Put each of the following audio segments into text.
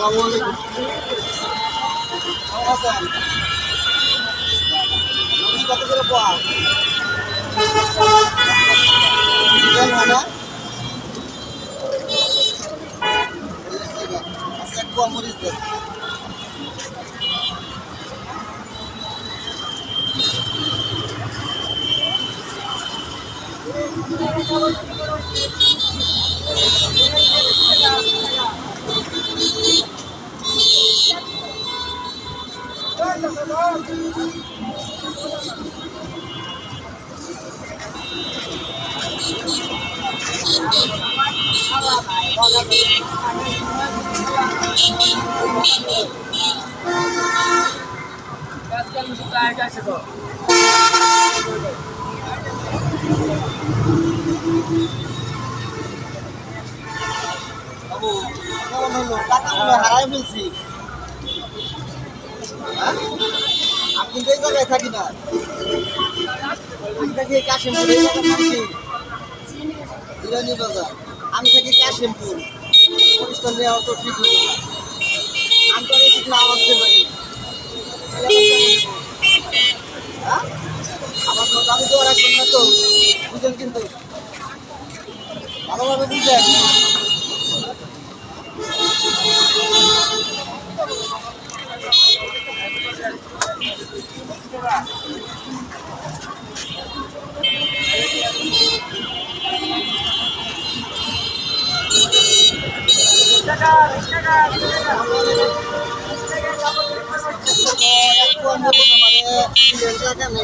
আসসালামু আলাইকুম। কেমন আছেন? মরিচ কত করে পোয়া? চিকেন হয় না? 40 টাকা। আচ্ছা, এক পোয়া মরিচ দেন। বাবু, কেমন হলো? টাকা মনে হয় হারাই ফেলছি। হ্যাঁ? আপনি তো এই জায়গায় থাকি না। আমি থাকি কাশিমপুর, এই জায়গার নাম কি? জিরানি বাজার। আমি থাকি কাশিমপুর। পরিষ্কার নেওয়া তো ঠিক হলো না। আমি তো ঠিক না আসতে পারি। হ্যাঁ? আমার তো দাবি দেওয়া রাখবেন না তো। বুঝেন কিন্তু। ভালোভাবে বুঝেন।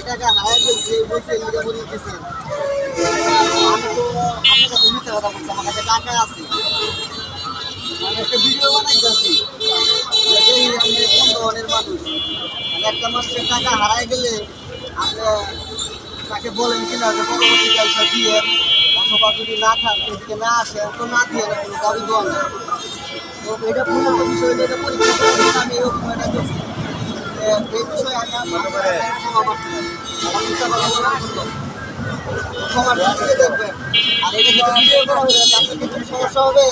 টাকা হারাই ফেলছি বলছে বলতেছেন আমি তো আপনার কাছে মিথ্যা কথা বলছি আমার কাছে টাকা আছে আমি একটা ভিডিও বানাইতেছি আমি কোন ধরনের মানুষ মানে একটা মানুষের টাকা হারাই গেলে আপনি তাকে বলেন কিনা যে পরবর্তী পয়সা দিয়ে অথবা যদি না থাকে না আসে তো না দিয়ে কোনো দাবি দেওয়া নেই তো এটা মূলত বিষয় এটা পরীক্ষা করার জন্য আমি এই অভিনয়টা করছি এই বিষয়ে আমি আমার ক্ষমা করতে আমার মিথ্যা কথা বলার জন্য ক্ষমা দিয়ে দেখবেন আর এটা যদি ভিডিও করা হবে আপনার কি কোনো সমস্যা হবে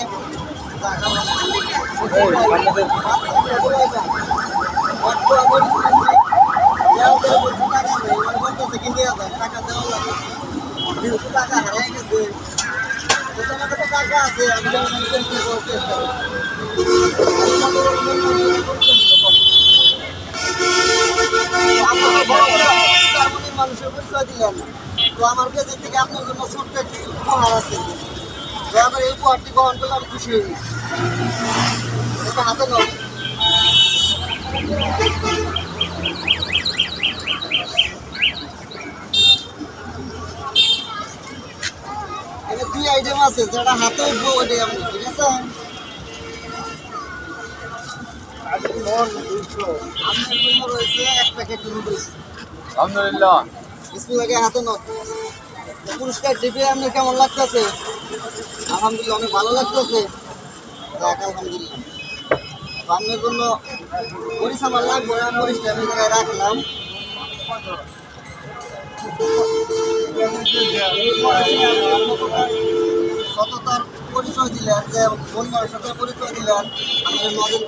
টাকা দেওয়া লাগে টাকা হারিয়ে গেছে আমার কাছে টাকা আছে আমি যেমন চেষ্টা করি মানুষের পরিচয় দিলেন তো আমার কাছে থেকে আপনার জন্য ছোট্ট একটু উপহার আছে আবার এই উপহারটি গ্রহণ করলে আমি খুশি হই এটা হাতে নয় এটা দুই আইটেম আছে যেটা হাতে উঠবো ওইটাই আমি ঠিক আছে আপনার জন্য রয়েছে এক প্যাকেট নুডলস আলহামদুলিল্লাহ বিসমিল্লাহ হাতে নয় পুরস্কার দিবে আপনার কেমন লাগতেছে আলহামদুলিল্লাহ অনেক ভালো লাগতেছে দেখ আলহামদুলিল্লাহ আপনার জন্য মরিচ আমার লাগবে আমি মরিচটা আমি জায়গায় রাখলাম সততার পরিচয় দিলেন যে বন্যার সাথে পরিচয় দিলেন আমাদের নজর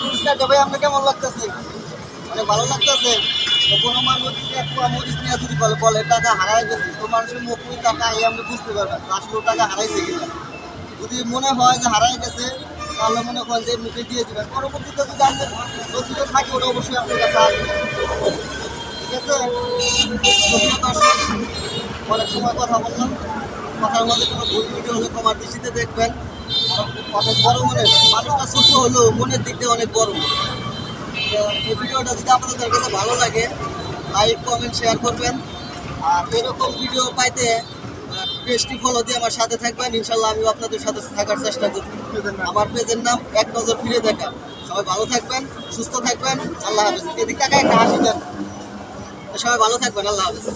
পুরস্কারটা ভাই আপনার কেমন লাগতেছে অনেক ভালো লাগতেছে কোনো মানুষ মরিচ নিয়ে যদি বলে টাকা হারাই গেছে তো মানুষের মুখ টাকা এই আমরা বুঝতে পারবেন আসলে টাকা হারাইছে কিনা যদি মনে হয় যে হারাই গেছে তাহলে মনে করেন যে মুখে দিয়ে দেবেন পরবর্তীতে যদি আমাদের রসিদ থাকে ওটা অবশ্যই আপনার কাছে আসবে ঠিক আছে অনেক সময় কথা বললাম কথার মধ্যে কোনো ভুল ভিডিও হলে তোমার দৃষ্টিতে দেখবেন অনেক বড় মনের মানুষটা ছোট হলেও মনের দিক দিয়ে অনেক বড় এই ভিডিওটা যদি আপনাদের কাছে ভালো লাগে লাইক কমেন্ট শেয়ার করবেন আর এরকম ভিডিও পাইতে পেজটি ফলো দিয়ে আমার সাথে থাকবেন ইনশাল্লাহ আমিও আপনাদের সাথে থাকার চেষ্টা করব আমার পেজের নাম এক নজর ফিরে দেখা সবাই ভালো থাকবেন সুস্থ থাকবেন আল্লাহ হাফেজ এদিক টাকা একটা হাসি দেন সবাই ভালো থাকবেন আল্লাহ হাফেজ